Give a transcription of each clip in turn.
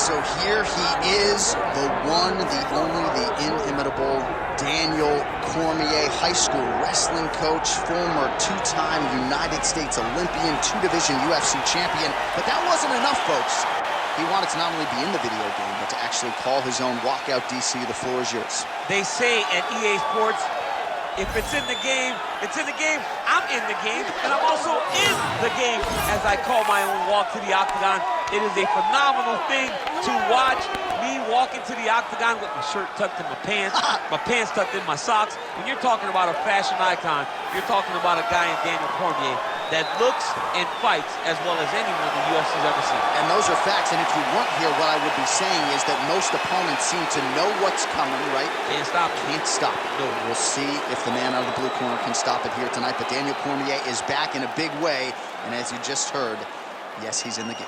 so here he is, the one, the only, the inimitable Daniel Cormier, high school wrestling coach, former two-time United States Olympian, two-division UFC champion. But that wasn't enough, folks. He wanted to not only be in the video game, but to actually call his own walkout. DC, the floor is yours. They say at EA Sports, if it's in the game, it's in the game. I'm in the game, and I'm also in the game as I call my own walk to the octagon. It is a phenomenal thing to watch me walk into the octagon with my shirt tucked in my pants tucked in my socks. When you're talking about a fashion icon, you're talking about a guy in Daniel Cormier that looks and fights as well as anyone the UFC's ever seen. And those are facts, and if you weren't here, what I would be saying is that most opponents seem to know what's coming, right? Can't stop it. Can't stop it. No. We'll see if the man out of the blue corner can stop it here tonight, but Daniel Cormier is back in a big way, and as you just heard, yes, he's in the game.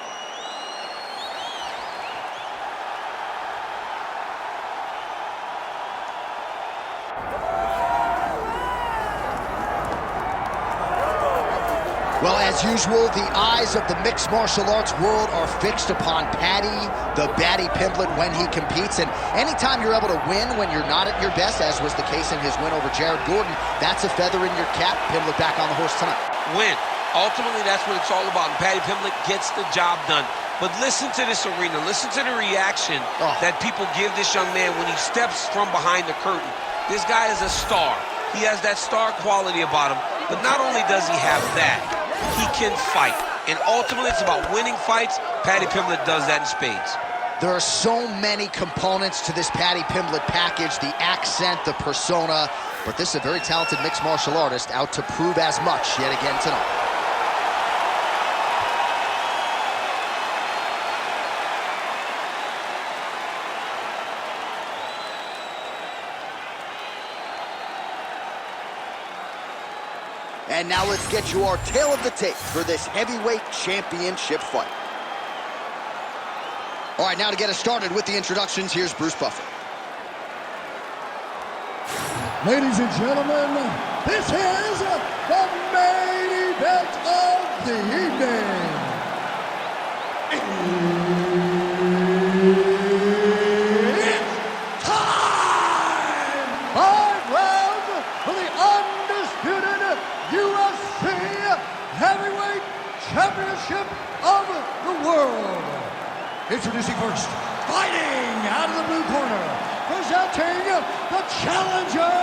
Well, as usual, the eyes of the mixed martial arts world are fixed upon Paddy, the Paddy Pimblett, when he competes. And anytime you're able to win when you're not at your best, as was the case in his win over Jared Gordon, that's a feather in your cap. Pimblett back on the horse tonight. Win. Ultimately, that's what it's all about. And Paddy Pimblett gets the job done. But listen to this arena. Listen to the reaction that people give this young man when he steps from behind the curtain. This guy is a star. He has that star quality about him. But not only does he have that, he can fight. And ultimately, it's about winning fights. Paddy Pimblett does that in spades. There are so many components to this Paddy Pimblett package, the accent, the persona, but this is a very talented mixed martial artist out to prove as much yet again tonight. And now let's get you our tale of the tape for this heavyweight championship fight. All right, now to get us started with the introductions, here's Bruce Buffer. Ladies and gentlemen, this is the main event of the evening. It's time! 5 rounds for the undisputed UFC Heavyweight Championship of the world. Introducing first, fighting out of the blue corner, presenting the challenger,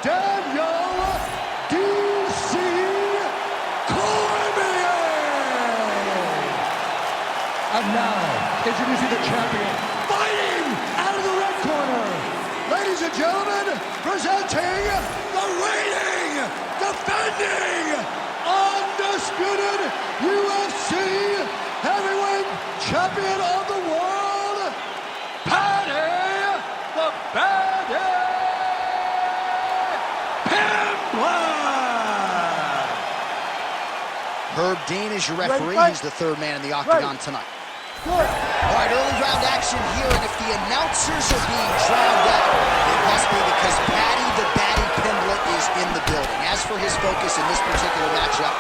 Daniel D.C. Cormier. And now, introducing the champion, fighting out of the red corner, ladies and gentlemen, presenting the reigning, defending, undisputed UFC Heavyweight Champion of the world, Paddy the Paddy Pimblett. Herb Dean is your referee. He's the third man in the octagon tonight. All right, early round action here, and if the announcers are being drowned out, it must be because Paddy the Paddy Pimblett is in the building. As for his focus in this particular matchup,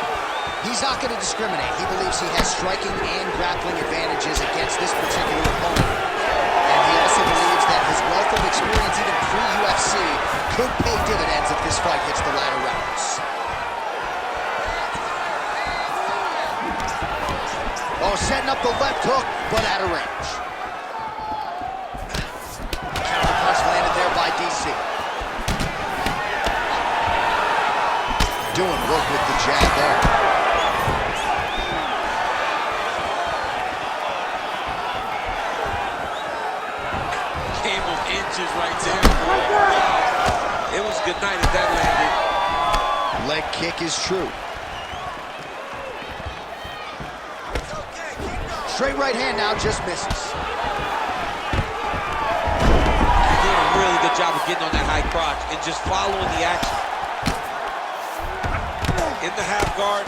he's not going to discriminate. He believes he has striking and grappling advantages against this particular opponent. And he also believes that his wealth of experience, even pre-UFC, could pay dividends if this fight hits the latter rounds. Oh, setting up the left hook, but out of range. Counter punch landed there by DC. Doing work with the jab there. Game of inches right there. Wow. It was good night if that landed. Leg kick is true. Straight right hand now, just misses. Doing a really good job of getting on that high crotch and just following the action. In the half guard.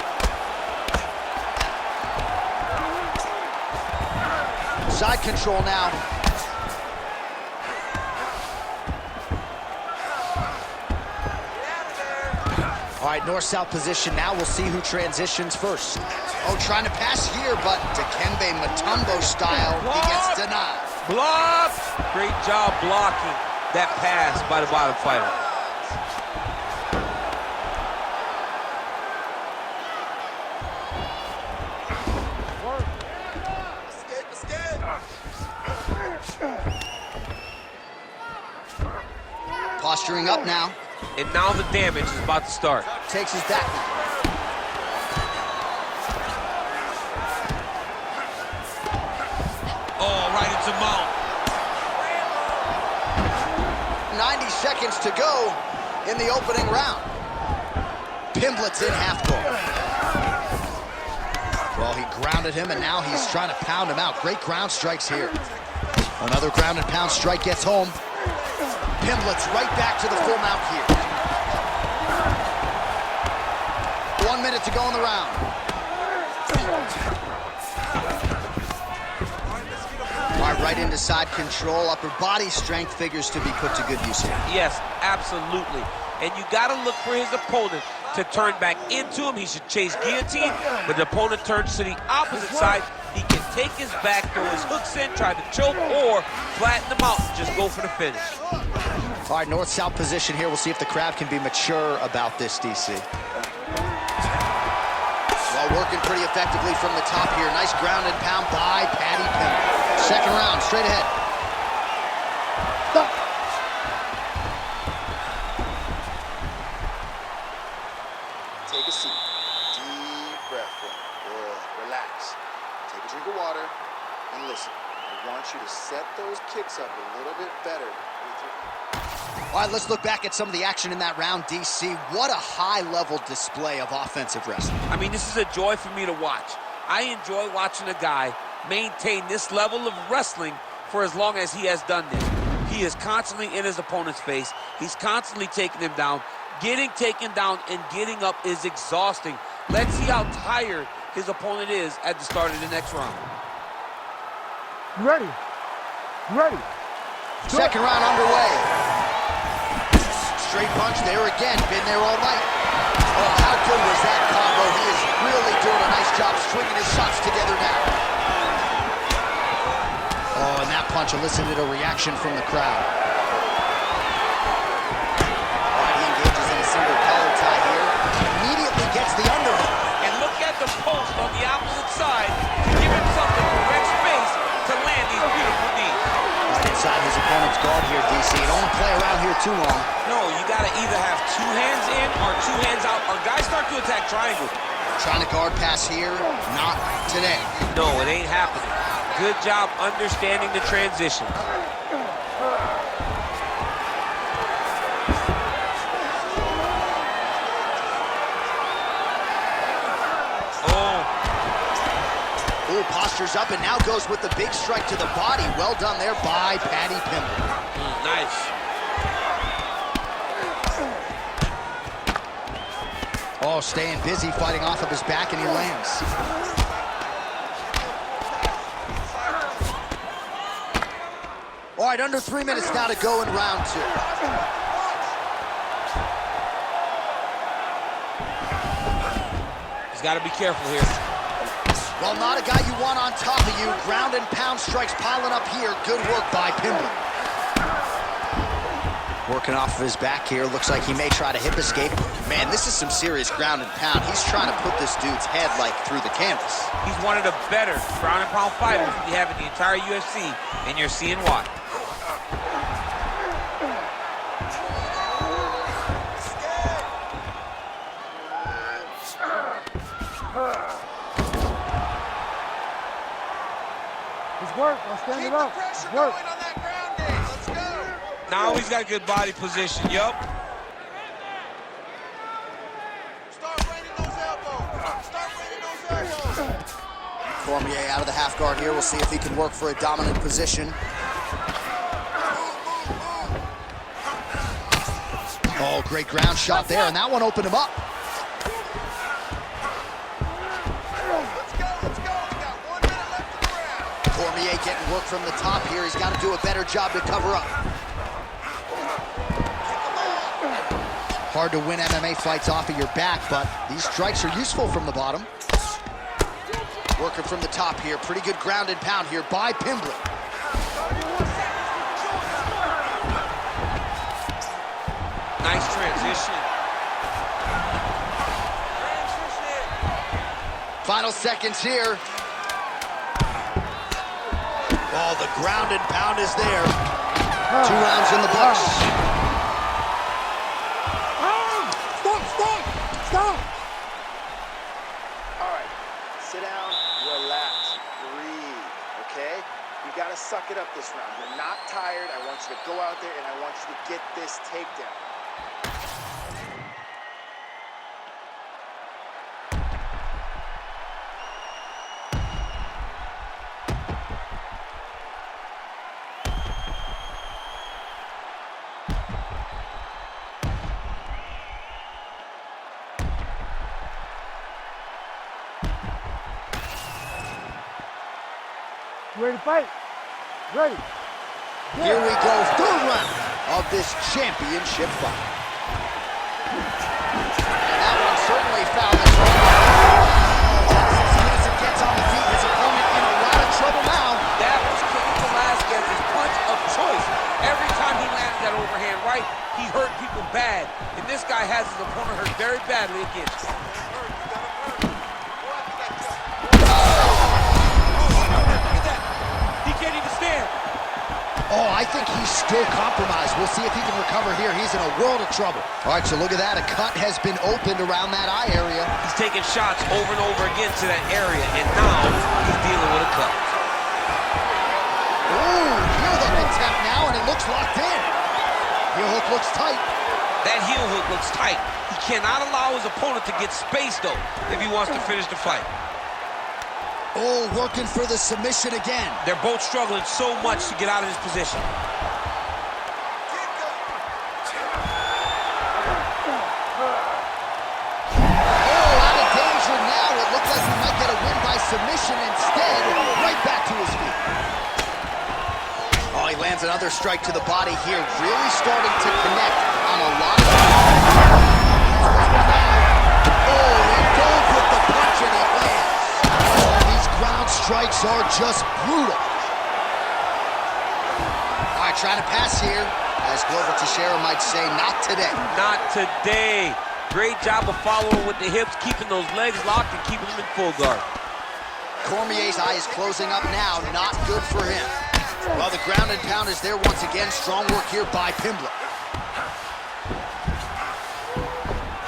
Side control now. All right, north-south position now. We'll see who transitions first. Oh, trying to pass here, but Dikembe Mutombo style, he gets denied. Block! Great job blocking that pass by the bottom fighter. Posturing up now. And now the damage is about to start. Takes his back. Oh, right into mount. 90 seconds to go in the opening round. Pimblett's in half guard. Well, he grounded him, and now he's trying to pound him out. Great ground strikes here. Another ground and pound strike gets home. Pimblett's right back to the full mount here. 1 minute to go in the round. All right into side control. Upper body strength figures to be put to good use here. Yes, absolutely. And you got to look for his opponent to turn back into him. He should chase guillotine, but the opponent turns to the opposite side. He can take his back, throw his hooks in, try to choke, or flatten him out and just go for the finish. All right, north-south position here. We'll see if the crowd can be mature about this, DC. Well, working pretty effectively from the top here. Nice ground and pound by Paddy Pimblett. Second round, straight ahead. Stop. Take a seat. Deep breath in. Good. Relax. Take a drink of water and listen. I want you to set those kicks up a little bit better. All right, let's look back at some of the action in that round, DC. What a high-level display of offensive wrestling. I mean, this is a joy for me to watch. I enjoy watching a guy maintain this level of wrestling for as long as he has done this. He is constantly in his opponent's face. He's constantly taking him down. Getting taken down and getting up is exhausting. Let's see how tired his opponent is at the start of the next round. Ready. Ready. Second round underway. Straight punch there again. Been there all night. Oh, how good was that combo? He is really doing a nice job stringing his shots together now. Oh, and that punch elicited a reaction from the crowd. All right, he engages in a single collar tie here. Immediately gets the underhook. And look at the post on the opposite side to give himself the correct space to land these beautiful knees. Right inside his opponent's guard here, DC. Don't want to play around here too long. No, you got to either have two hands in or two hands out, or guys start to attack triangle. Trying to guard pass here. Not today. No, it ain't happening. Good job understanding the transition. Ooh, postures up and now goes with the big strike to the body. Well done there by Paddy Pimblett. Nice. Oh, staying busy, fighting off of his back, and he lands. All right, under 3 minutes now to go in round two. He's got to be careful here. Well, not a guy you want on top of you. Ground and pound strikes piling up here. Good work by Pimblett. Working off of his back here. Looks like he may try to hip escape. Man, this is some serious ground and pound. He's trying to put this dude's head, like, through the canvas. He's one of the better ground and pound fighters we have in the entire UFC, and you're seeing why. It's work. I'll stand it up. It's work. Now he's got good body position, yup. Start raining those elbows. Start raining those elbows. Cormier out of the half guard here. We'll see if he can work for a dominant position. Oh, great ground shot there, and that one opened him up. Let's go. We got 1 minute left in the round. Cormier getting work from the top here. He's got to do a better job to cover up. Hard to win MMA fights off of your back, but these strikes are useful from the bottom. Working from the top here. Pretty good ground and pound here by Pimblett. Nice transition. Final seconds here. Oh, the ground and pound is there. 2 rounds in the books. Stop! All right, sit down, relax, breathe, okay? You gotta suck it up this round. You're not tired. I want you to go out there and I want you to get this takedown. Ready to fight? Ready. Here we go, 3rd round of this championship fight. And that one certainly fouled as well. As soon as it gets on the feet, his opponent in a lot of trouble now. That was Cain Velasquez's punch of choice. Every time he landed that overhand right, he hurt people bad. And this guy has his opponent hurt very badly against him. Oh, I think he's still compromised. We'll see if he can recover here. He's in a world of trouble. All right, so look at that. A cut has been opened around that eye area. He's taking shots over and over again to that area, and now he's dealing with a cut. Ooh, heel hook attempt now, and it looks locked in. Heel hook looks tight. That heel hook looks tight. He cannot allow his opponent to get space, though, if he wants to finish the fight. Oh, working for the submission again. They're both struggling so much to get out of this position. Oh, out of danger now. It looked like he might get a win by submission. Instead, right back to his feet. Oh, he lands another strike to the body here. Really starting to connect on a lot of... Oh, he goes with the punch and it lands. Ground strikes are just brutal. All right, trying to pass here. As Glover Teixeira might say, not today. Not today. Great job of following with the hips, keeping those legs locked and keeping them in full guard. Cormier's eye is closing up now. Not good for him. Well, the ground and pound is there once again. Strong work here by Pimblett.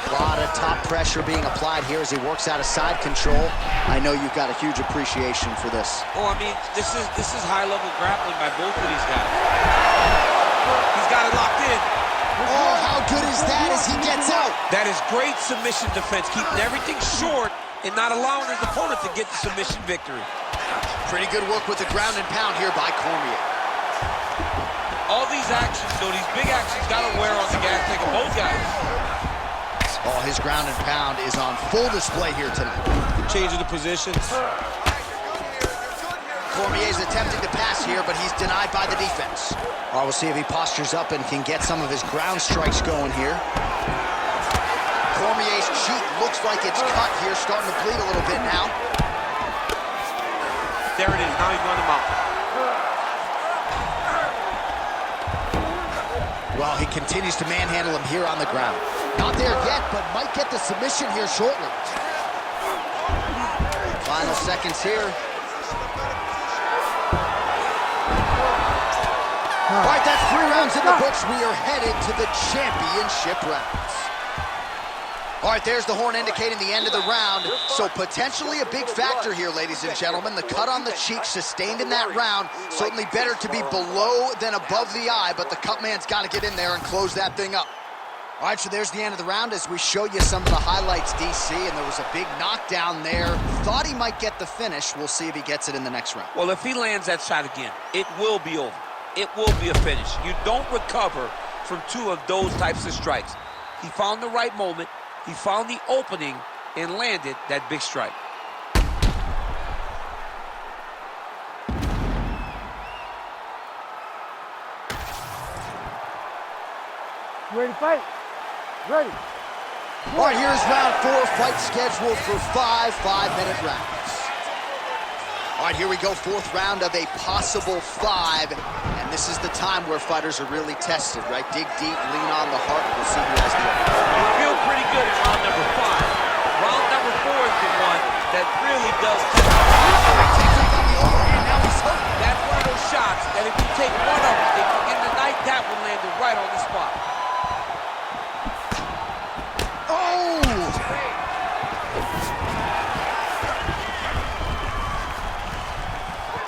A lot of top pressure being applied here as he works out of side control. I know you've got a huge appreciation for this. Oh, I mean, this is high-level grappling by both of these guys. He's got it locked in. Oh, how good is that as he gets out? That is great submission defense, keeping everything short and not allowing his opponent to get the submission victory. Pretty good work with the ground and pound here by Cormier. All these actions, though, these big actions got to wear on the gas tank of both guys. Oh, his ground and pound is on full display here tonight. Changing the positions. Cormier's attempting to pass here, but he's denied by the defense. All right, we'll see if he postures up and can get some of his ground strikes going here. Cormier's cheek looks like it's cut here, starting to bleed a little bit now. There it is. Now he's going to mount. Well, he continues to manhandle him here on the ground. Not there yet, but might get the submission here shortly. Final seconds here. All right, that's 3 rounds in the books. We are headed to the championship rounds. All right, there's the horn indicating the end of the round. So potentially a big factor here, ladies and gentlemen. The cut on the cheek sustained in that round. Certainly better to be below than above the eye, but the cut man's got to get in there and close that thing up. All right, so there's the end of the round as we show you some of the highlights, DC, and there was a big knockdown there. Thought he might get the finish. We'll see if he gets it in the next round. Well, if he lands that shot again, it will be over. It will be a finish. You don't recover from 2 of those types of strikes. He found the right moment, he found the opening, and landed that big strike. Ready to fight? Ready. All right, here's round 4, fight scheduled for 5 5-minute rounds. All right, here we go, 4th round of a possible 5, and this is the time where fighters are really tested, right? Dig deep, lean on the heart, we'll see who has the upper. You feel pretty good in round number 5. Round number 4 is the one that really does test. That's one of those shots that if you take one of them, in the night, that one landed right on the spot. Oh!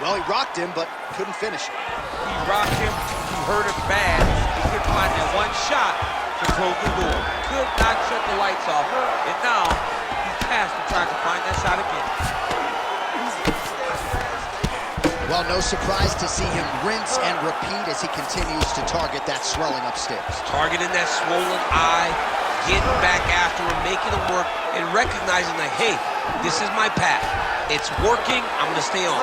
Well, he rocked him, but couldn't finish it. He rocked him, he hurt him bad. He couldn't find that one shot to close the door. Could not shut the lights off. And now, he's past to try to find that shot again. Well, no surprise to see him rinse and repeat as he continues to target that swelling upstairs. Targeting that swollen eye, getting back after him, making him work, and recognizing that, hey, this is my path. It's working, I'm gonna stay on.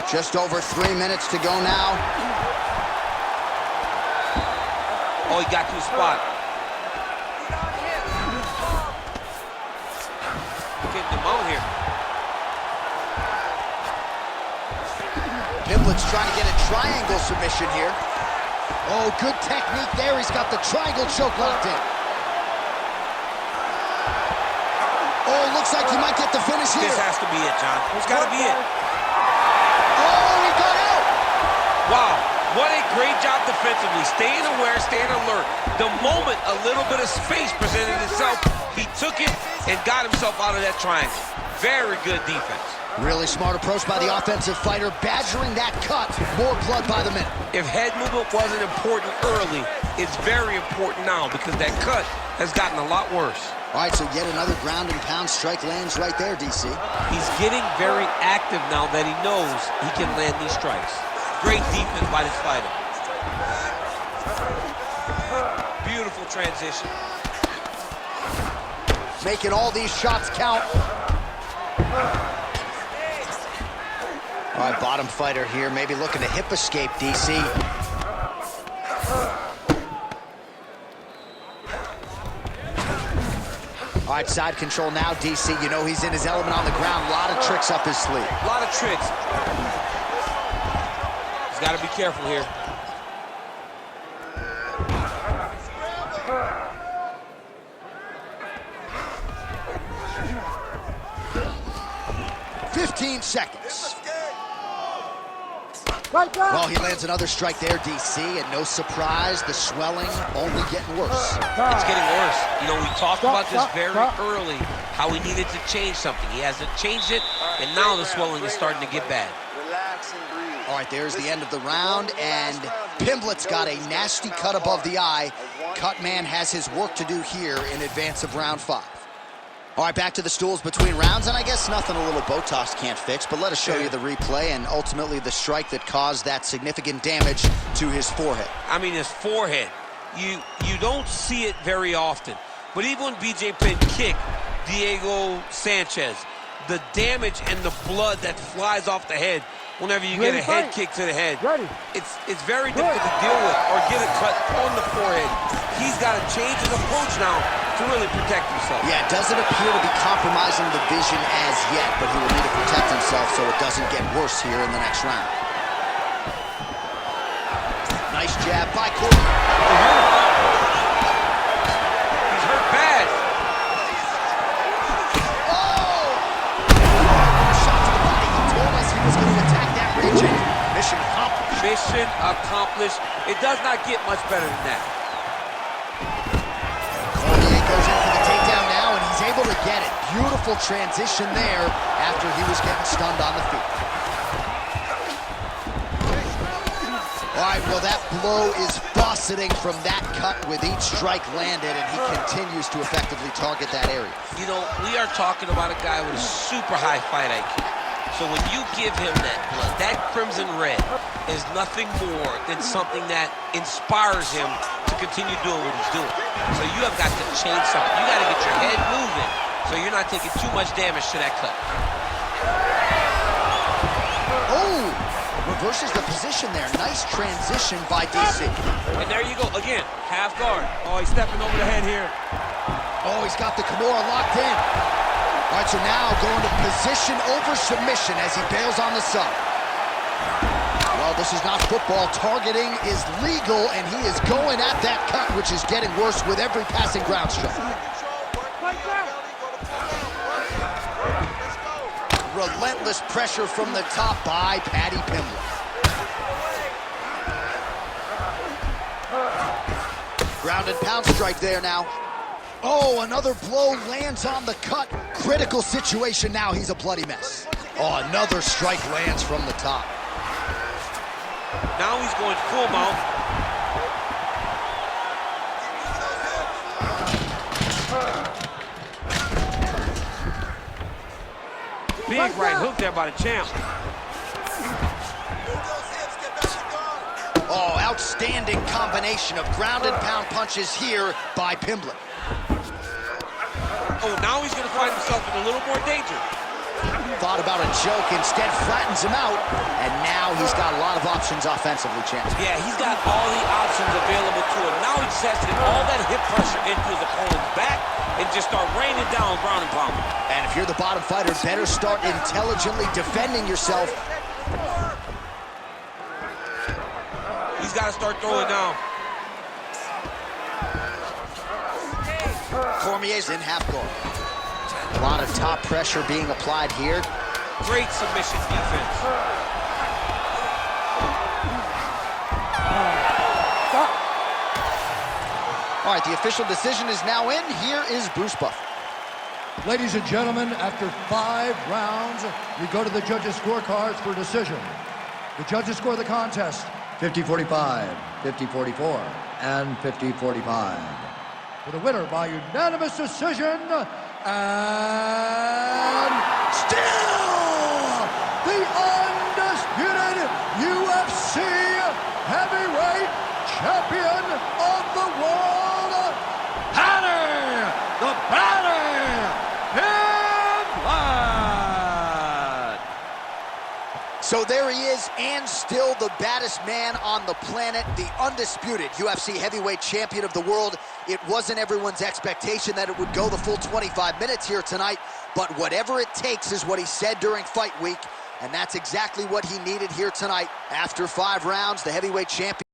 Just over 3 minutes to go now. Oh, he got to his spot. Getting him out here. Pimblett's trying to get a triangle submission here. Oh, good technique there. He's got the triangle choke locked in. Oh, looks like he might get the finish here. This has to be it, John. It's got to be it. Oh, he got out. Wow, what a great job defensively. Staying aware, staying alert. The moment a little bit of space presented itself, he took it and got himself out of that triangle. Very good defense. Really smart approach by the offensive fighter, badgering that cut. More blood by the minute. If head movement wasn't important early, it's very important now because that cut has gotten a lot worse. All right, so yet another ground and pound strike lands right there, DC. He's getting very active now that he knows he can land these strikes. Great defense by this fighter. Beautiful transition. Making all these shots count. All right, bottom fighter here, maybe looking to hip escape, DC. All right, side control now, DC. You know he's in his element on the ground. A lot of tricks up his sleeve. A lot of tricks. He's got to be careful here. $15 seconds. Right down. Well, he lands another strike there, DC, and no surprise, the swelling only getting worse. It's getting worse. You know, we talked about this very early, how he needed to change something. He hasn't changed it, and now the swelling is starting to get bad. Relax and breathe. All right, there's the end of the round, and Pimblett's got a nasty cut above the eye. Cut man has his work to do here in advance of round 5. All right, back to the stools between rounds, and I guess nothing a little Botox can't fix, but let us show you the replay and ultimately the strike that caused that significant damage to his forehead. I mean, his forehead, you don't see it very often, but even when BJ Penn kicked Diego Sanchez, the damage and the blood that flies off the head whenever you get a head kick to the head, it's very difficult to deal with or get a cut on the forehead. He's got to change his approach now to really protect himself. Yeah, it doesn't appear to be compromising the vision as yet, but he will need to protect himself so it doesn't get worse here in the next round. Nice jab by Cormier. He's hurt bad. Oh! Shot to the body. He told us he was going to attack that region. Mission accomplished. Mission accomplished. It does not get much better than that. Cormier goes in for the takedown now, and he's able to get it. Beautiful transition there after he was getting stunned on the feet. All right, well, that blow is fauceting from that cut with each strike landed, and he continues to effectively target that area. You know, we are talking about a guy with a super high fight IQ. So when you give him that blood, that crimson red is nothing more than something that inspires him to continue doing what he's doing. So you have got to change something. You got to get your head moving so you're not taking too much damage to that cut. Oh! reverses the position there. Nice transition by DC. And there you go, again, half guard. Oh, he's stepping over the head here. Oh, he's got the Kimura locked in. All right, so now going to position over submission as he bails on the sub. Well, this is not football. Targeting is legal, and he is going at that cut, which is getting worse with every passing ground strike. Relentless pressure from the top by Paddy Pimblett. Ground and pound strike there now. Oh, another blow lands on the cut. Critical situation now. He's a bloody mess. Oh, another strike lands from the top. Now he's going full mount. Big right hook there by the champ. Oh, outstanding combination of ground and pound punches here by Pimblett. Oh, now he's going to find himself in a little more danger. Thought about a joke, instead flattens him out, and now he's got a lot of options offensively, champ. Yeah, he's got all the options available to him. Now he just has to get all that hip pressure into his opponent's back and just start raining down ground and pound. And if you're the bottom fighter, better start intelligently defending yourself. He's got to start throwing down. Cormier's in half guard. A lot of top pressure being applied here. Great submission defense. All right, the official decision is now in. Here is Bruce Buffer. Ladies and gentlemen, after 5 rounds, we go to the judges' scorecards for decision. The judges score the contest 50-45, 50-44, and 50-45. For the winner by unanimous decision, and still the undisputed UFC heavyweight champion of the world, Paddy the Pimblett. So there he is, and still the baddest man on the planet, the undisputed UFC heavyweight champion of the world. It wasn't everyone's expectation that it would go the full 25 minutes here tonight, but whatever it takes is what he said during fight week, and that's exactly what he needed here tonight. After 5 rounds, the heavyweight champion